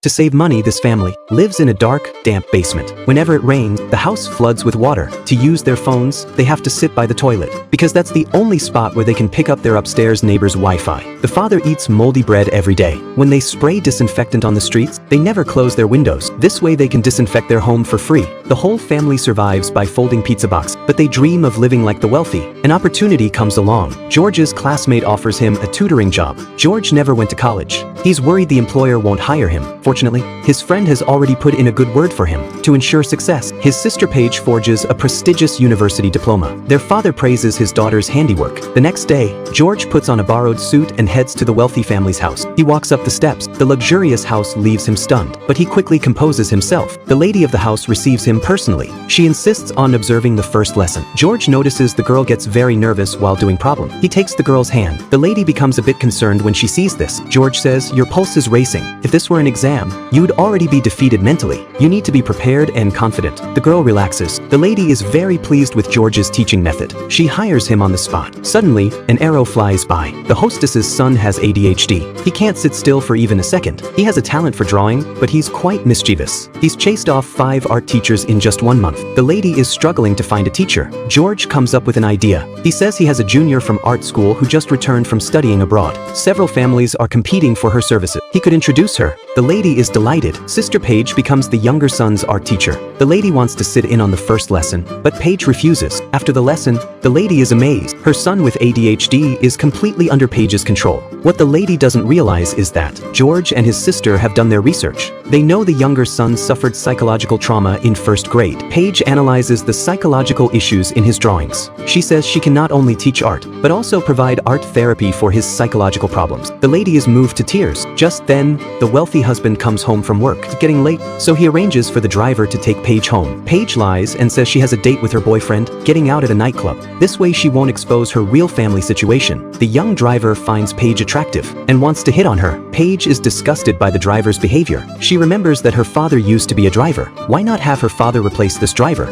To save money, this family lives in a dark, damp basement. Whenever it rains, the house floods with water. To use their phones, they have to sit by the toilet, because that's the only spot where they can pick up their upstairs neighbor's Wi-Fi. The father eats moldy bread every day. When they spray disinfectant on the streets, they never close their windows. This way they can disinfect their home for free. The whole family survives by folding pizza box, but they dream of living like the wealthy. An opportunity comes along. George's classmate offers him a tutoring job. George never went to college. He's worried the employer won't hire him. Fortunately, his friend has already put in a good word for him. To ensure success, his sister Paige forges a prestigious university diploma. Their father praises his daughter's handiwork. The next day, George puts on a borrowed suit and heads to the wealthy family's house. He walks up the steps. The luxurious house leaves him stunned, but he quickly composes himself. The lady of the house receives him personally. She insists on observing the first lesson. George notices the girl gets very nervous while doing problem. He takes the girl's hand. The lady becomes a bit concerned when she sees this. George says, "Your pulse is racing. If this were an exam, you'd already be defeated mentally. You need to be prepared and confident." The girl relaxes. The lady is very pleased with George's teaching method. She hires him on the spot. Suddenly, an arrow flies by. The hostess's son has ADHD. He can't sit still for even a second. He has a talent for drawing, but he's quite mischievous. He's chased off 5 art teachers in just 1 month. The lady is struggling to find a teacher. George comes up with an idea. He says he has a junior from art school who just returned from studying abroad. Several families are competing for her services. He could introduce her. The lady is delighted. Sister Paige becomes the younger son's art teacher. The lady wants to sit in on the first lesson, but Paige refuses. After the lesson, the lady is amazed. Her son with ADHD is completely under Paige's control. What the lady doesn't realize is that George and his sister have done their research. They know the younger son suffered psychological trauma in 1st grade. Paige analyzes the psychological issues in his drawings. She says she can not only teach art, but also provide art therapy for his psychological problems. The lady is moved to tears. Just then, the wealthy husband comes home from work. It's getting late, so he arranges for the driver to take Paige home. Paige lies and says she has a date with her boyfriend, getting out at a nightclub. This way she won't expose her real family situation. The young driver finds Paige attractive and wants to hit on her. Paige is disgusted by the driver's behavior. She remembers that her father used to be a driver. Why not have her father replace this driver?